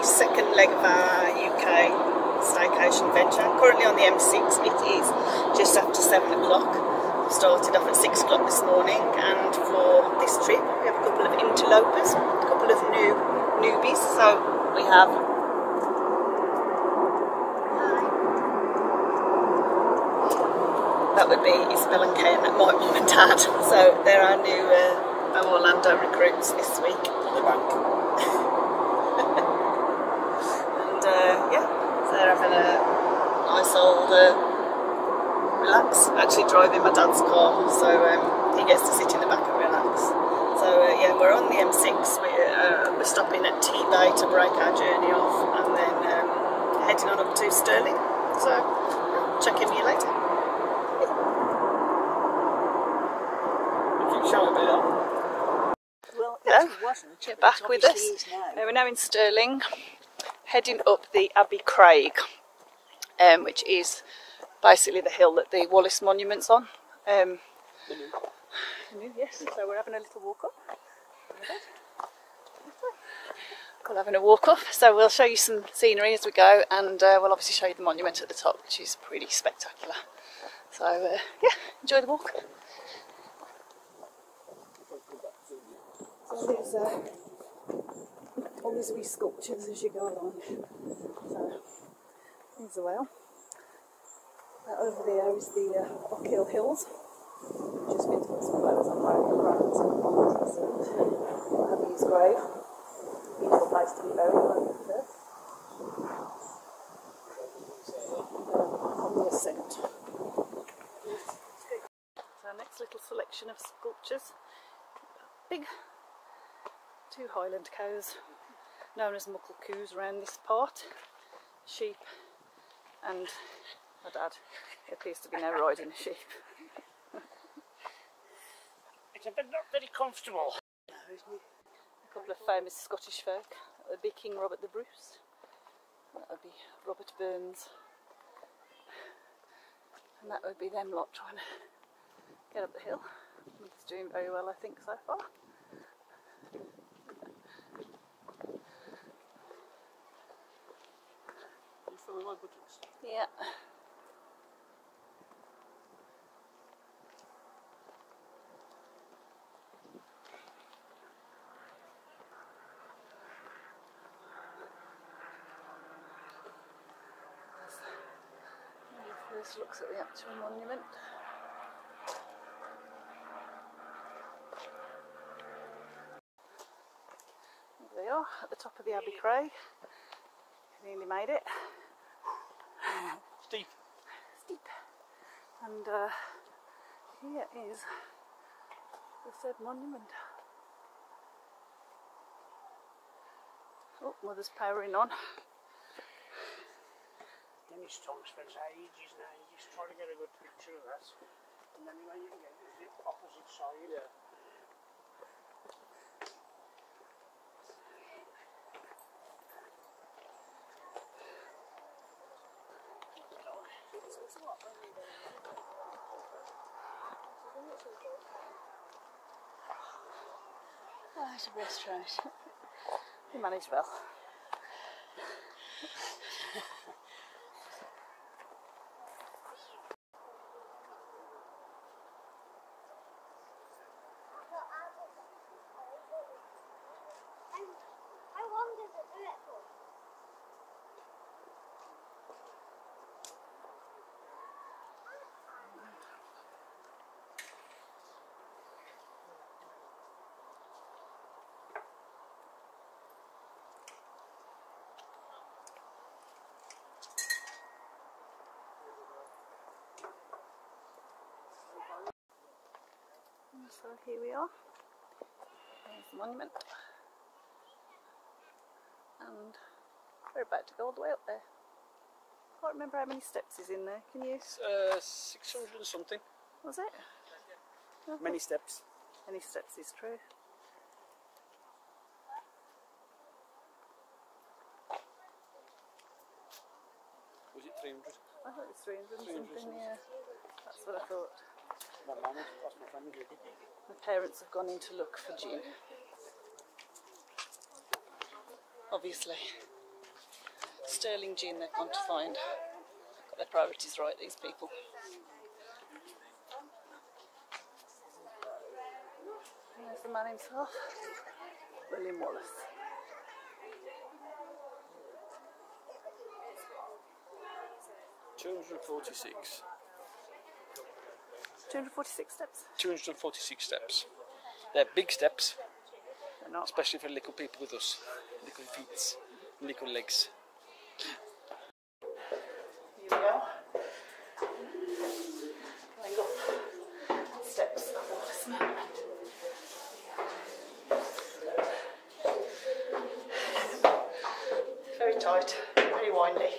second leg of our UK staycation venture. Currently on the M6. It is just after 7 o'clock. Started off at 6 o'clock this morning, and for this trip we have a couple of interlopers, a couple of newbies. So we have that would be Isabel and Ken, my mum and dad. So they're our new Orlando recruits this week. On the bank. And yeah, so they're having a nice old relax. Actually driving my dad's car, so he gets to sit in the back and relax. So yeah, we're on the M6. We're stopping at T-Bay to break our journey off, and then heading on up to Stirling. So check in with you later. Well, Hello, wasn't, you're back with us. We're now in Stirling, heading up the Abbey Craig, which is basically the hill that the Wallace Monument's on. Yes, so we're having a little walk up. We're having a walk up, so we'll show you some scenery as we go, and we'll obviously show you the monument at the top, which is pretty spectacular. So yeah, enjoy the walk. So there's all these wee sculptures as you go along. So there's the whale. Over there is the Buckhill Hills. Just been to put some photos on the grounds and ponds and what have you, his grave. Beautiful place to be buried on there. On the ascent. So our next little selection of sculptures. Big 2 Highland cows, known as muckle coos around this part. Sheep, and my dad appears to be now riding a sheep. It's a bit not very comfortable. A couple of famous Scottish folk. That would be King Robert the Bruce. That would be Robert Burns. And that would be them lot trying to get up the hill. It's doing very well, I think, so far. You filling my buttons? Yeah. First looks at the actual monument. There we are, at the top of the Abbey Craig. Nearly made it. Steep. Steep. And here is the said monument. Oh, mother's powering on. Dennis Tom spends ages now just trying to get a good picture of that. And then when you can get the opposite side. Yeah. Oh, it's a restaurant. We managed well. How long does it do it for? So here we are. There's the monument. And we're about to go all the way up there. Can't remember how many steps is in there, can you? 600 and something. Was it? Many steps. Many steps is true. Was it 300? I thought it was 300 and something, yeah. That's what I thought. My mum, that's my friend. My parents have gone in to look for June. Obviously. sterling gin they've gone to find. Got their priorities right, these people. There's the man himself, William Wallace. $246. 246 steps. 246 steps. They're big steps, They're not. especially for little people with us. Little feet, little legs. Here we go. Going up steps of Wallace Monument. Very tight, very windy.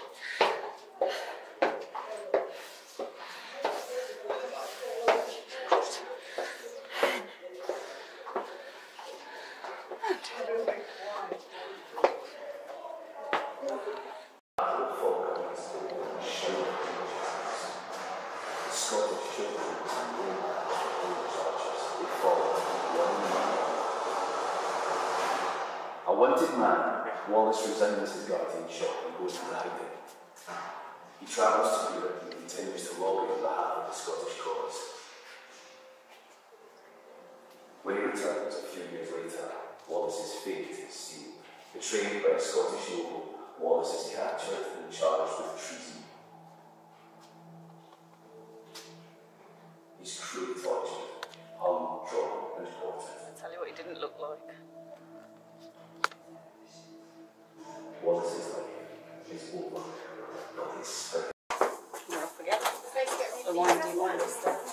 A wanted man, Wallace resigns his guardian shop and goes to hiding. He travels to Europe and continues to lobby on behalf of the Scottish cause. When he returns a few years later, Wallace's fate is sealed. Betrayed by a Scottish noble, Wallace is captured and charged with treason. He's cruelly tortured, hung, drawn and quartered. I'll tell you what he didn't look like. Wallace's life is over, but his spirit. Never forget the windy steps.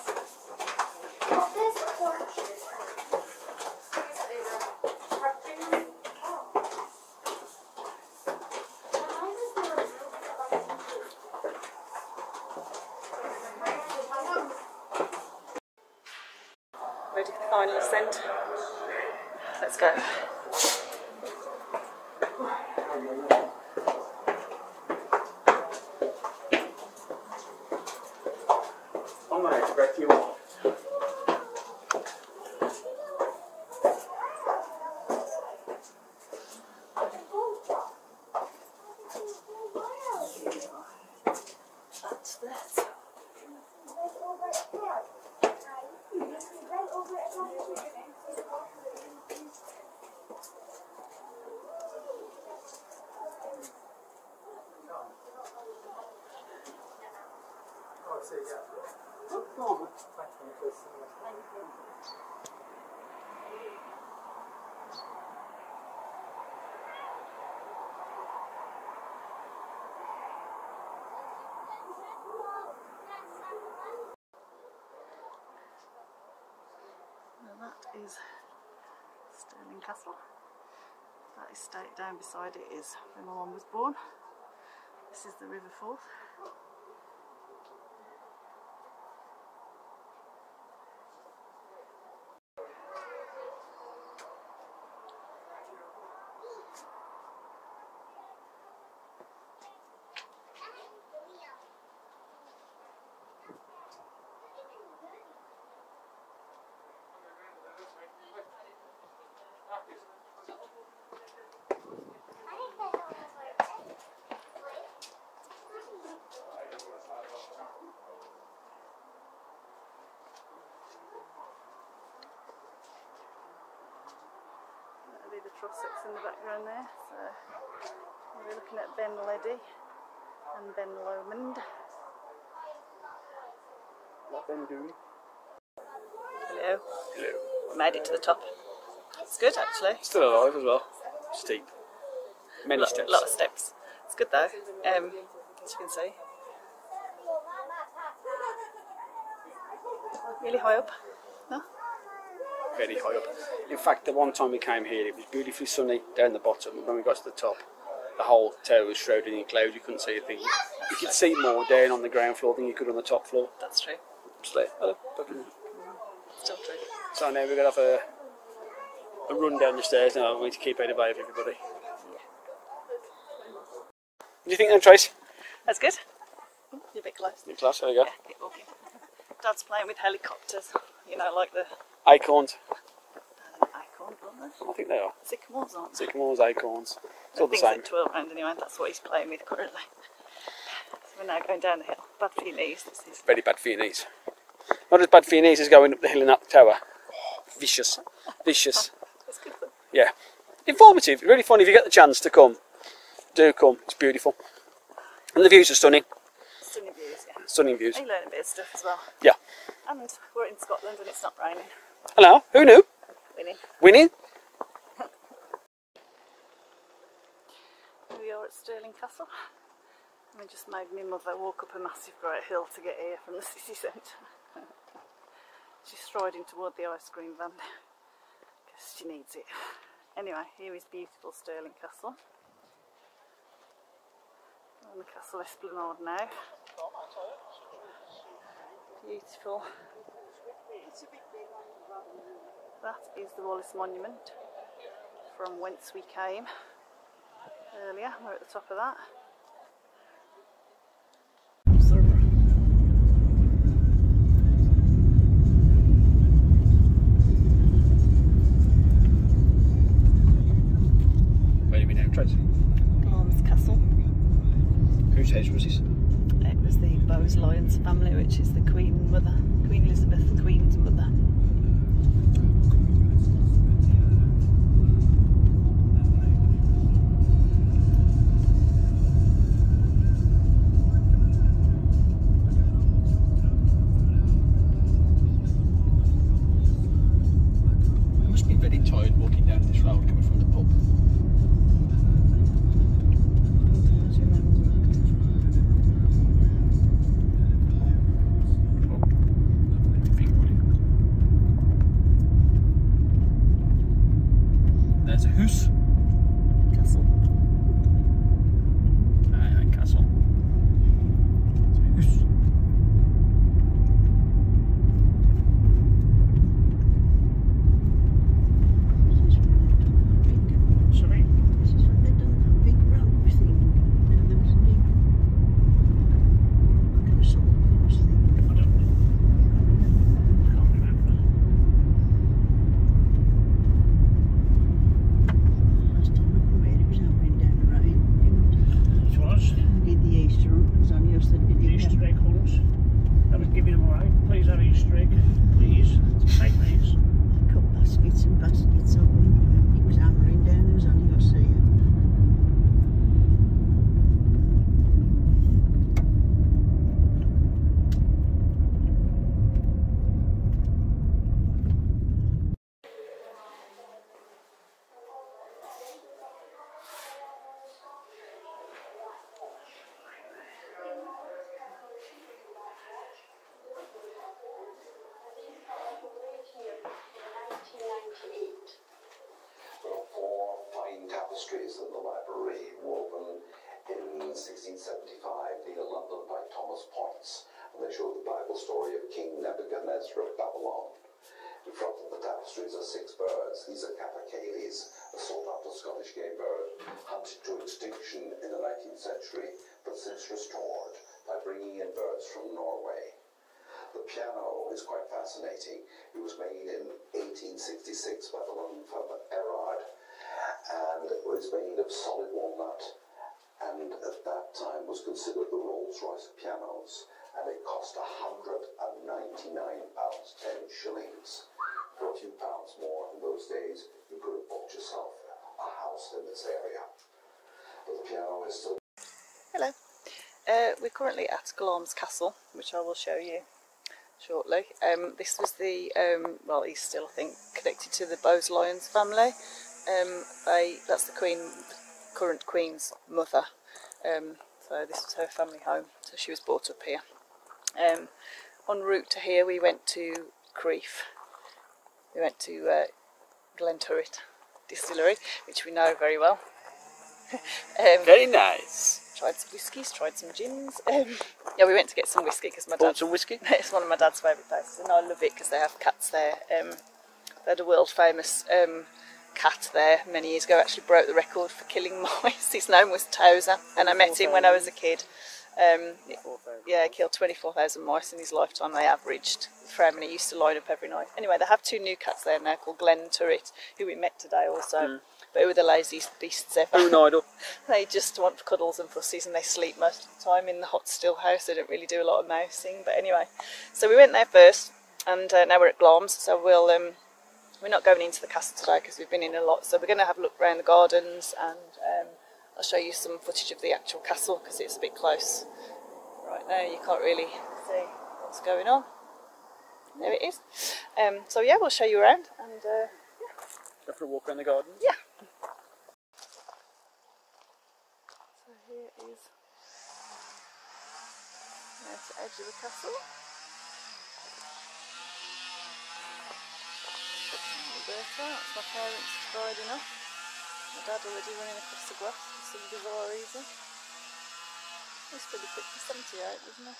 Ready for the final ascent? Let's go. I'm going to expect you all. That's that. Now that is Stirling Castle. That estate down beside it is where my mum was born. This is the River Forth. That'll be the Trossachs in the background there. So we're looking at Ben Ledy and Ben Lomond. What Ben doing? Hello. Hello. We made it to the top. It's good actually. Still alive as well. Steep. Many steps. A lot of steps. It's good though. As you can see. Really high up. No? Very high up. In fact, the one time we came here, it was beautifully sunny down the bottom. When we got to the top, the whole tower was shrouded in clouds. You couldn't see a thing. You could see more down on the ground floor than you could on the top floor. That's true. Still true. So now we're going to have a run down the stairs now. We need to keep out of the way of everybody. What do you think then, Trace? That's good. You're a bit close. Your class, there you go. Yeah, keep walking. Dad's playing with helicopters. You know, like the Acorns. acorns, aren't they? I think they are. Sycamores, aren't they? Sycamores, acorns. It's all the things same. that twirl around anyway, that's what he's playing with currently. So we're now going down the hill. Bad for your knees, this is. Very bad for your knees. Not as bad for your knees as going up the hill and up the tower. Oh, vicious. Vicious. It's good fun. Yeah. Informative. Really fun if you get the chance to come. Do come. It's beautiful. And the views are stunning. Stunning views, yeah. Stunning views. You learn a bit of stuff as well. Yeah. And we're in Scotland and it's not raining. Hello. Who knew? Winning. Winning? Here we are at Stirling Castle. And we just made my mother walk up a massive great hill to get here from the city centre. She's striding toward the ice cream van because she needs it. Anyway, here is beautiful Stirling Castle. We're on the castle esplanade now. Beautiful. That is the Wallace Monument from whence we came earlier. We're at the top of that. Where are we now, Tracy? Glamis Castle. Whose house was this? It was the Boyes-Lyon's family, which is the Queen Mother, Queen Elizabeth, the Queen's mother. I must be very tired walking down this road coming from the pub. There's a house. Castle. Castle. It's a house. Sorry? This is when they done that big road thing. And there was a big kind of salt course thing. I don't know. I can't remember. Last time I come here, it was hammering down the rain. It was. We did the Easter hunt. It was on your said, did The you? Easter egg hunt. I was giving them away. Please have Easter egg. Please. Take these. Cut baskets and baskets of them. It was hammering down. It was on your sea. There are 4 fine tapestries in the library, woven in 1675 near London by Thomas Poyntz, and they show the Bible story of King Nebuchadnezzar of Babylon. In front of the tapestries are 6 birds. These are capercaillies, a sought-after Scottish game bird, hunted to extinction in the 19th century, but since restored by bringing in birds from Norway. The piano is quite fascinating. It was made in 1866 by the London firm Erard, and it was made of solid walnut, and at that time was considered the Rolls-Royce of pianos, and it cost £199, 10 shillings. For a few pounds more in those days, you could have bought yourself a house in this area. But the piano is still... Hello. We're currently at Glamis Castle, which I will show you shortly. This was the, well, he's still, I think, connected to the Boyes-Lyon's family. That's the Queen, the current Queen's mother. So this was her family home, so she was brought up here. En route to here, we went to Crieff. We went to Glenturret Distillery, which we know very well. Very nice. Tried some whiskies, tried some gins. Yeah, we went to get some whiskey because my Bought dad. some whiskey? It's one of my dad's favourite places, and I love it because they have cats there. They had a world famous cat there many years ago. Actually broke the record for killing mice. His name was Tozer, and I met him when I was a kid. Yeah, he killed 24,000 mice in his lifetime. They averaged for how many he used to line up every night. Anyway, they have 2 new cats there now called Glenturret, who we met today also. but who are the laziest beasts ever. Who idle? They just want cuddles and fussies, and they sleep most of the time in the hot still house. They don't really do a lot of mousing. But anyway, so we went there first, and now we're at Glamis. So we're not going into the castle today because we've been in a lot. So we're going to have a look around the gardens, and I'll show you some footage of the actual castle because it's a bit close. Right now you can't really see what's going on. There it is. So yeah, we'll show you around, and Go for a walk around the garden. yeah. So here is the edge of the castle. Roberta, that's my parents riding off. My dad already running across the grass for some bizarre reason. It's pretty quick for 78, isn't it?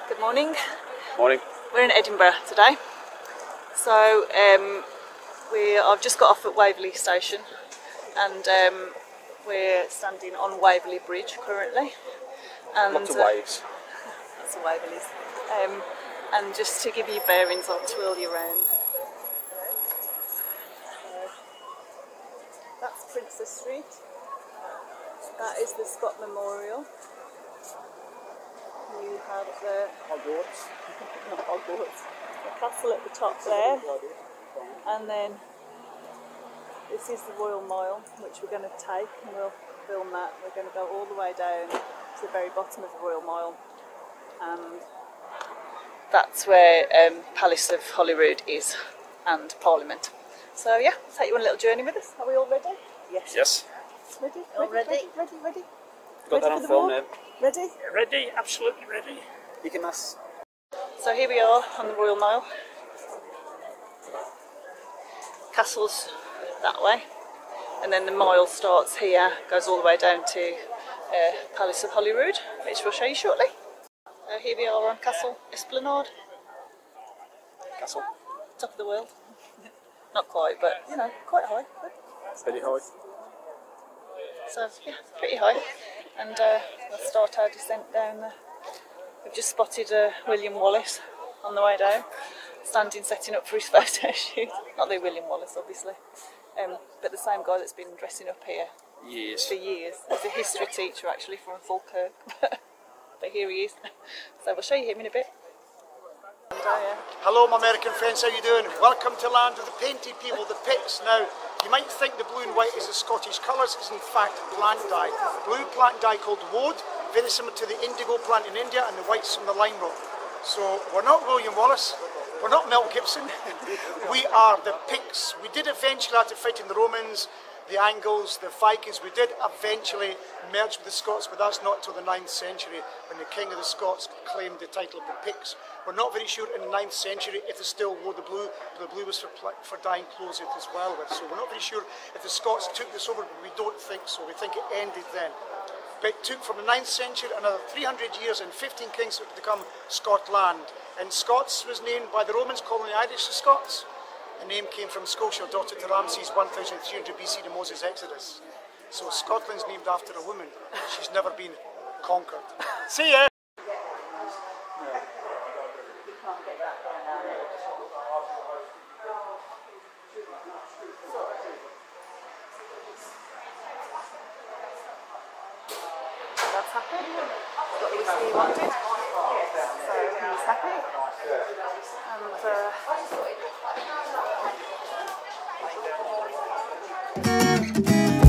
Good morning. Morning. We're in Edinburgh today. So I've just got off at Waverley Station, and we're standing on Waverley Bridge currently. And Lots of waves. that's the Waverleys. And just to give you bearings, I'll twirl you around. That's Princess Street. That is the Scott Memorial. You have the Hogwarts. not Hogwarts, the castle at the top there, and then this is the Royal Mile, which we're going to take, and we'll film that. We're going to go all the way down to the very bottom of the Royal Mile, and that's where Palace of Holyrood is, and Parliament. So yeah, I'll take you on a little journey with us. Are we all ready? Yes. Yes. Ready? All Ready? ready? Ready? Ready? Got that Ready on for the film walk? now. Ready? Ready, absolutely ready. You can ask. So here we are on the Royal Mile. Castle's that way, and then the mile starts here, goes all the way down to Palace of Holyrood, which we'll show you shortly. Here we are on Castle Esplanade, Castle. top of the world. Not quite, but you know, quite high. Pretty high. So yeah, pretty high. And we'll start our descent down there. We've just spotted William Wallace on the way down, standing setting up for his photo shoot. Not the William Wallace, obviously, but the same guy that's been dressing up here Years. for years. As a history teacher, actually, from Falkirk. But here he is. So we'll show you him in a bit. And, Hello my American friends, how you doing? Welcome to land of the painted people, the Picts. Now, you might think the blue and white is the Scottish colours, it's in fact plant dye. Blue plant dye called woad, very similar to the indigo plant in India, and the white's from the lime rock. So we're not William Wallace, we're not Mel Gibson, we are the Picts. We did eventually have to fight in the Romans, the Angles, the Vikings. We did eventually merge with the Scots, but that's not until the 9th century when the King of the Scots claimed the title of the Picts. We're not very sure in the 9th century if they still wore the blue, but the blue was for dyeing clothes as well with. So we're not very sure if the Scots took this over, but we don't think so. We think it ended then. But it took from the 9th century another 300 years and 15 kings to become Scotland. And Scots was named by the Romans, calling the Irish the Scots. The name came from Scotia, daughter to Ramses, 1300 BC to Moses' Exodus. So Scotland's named after a woman. She's never been conquered. See ya! That's happy. Got the whiskey he wanted. So he's happy. And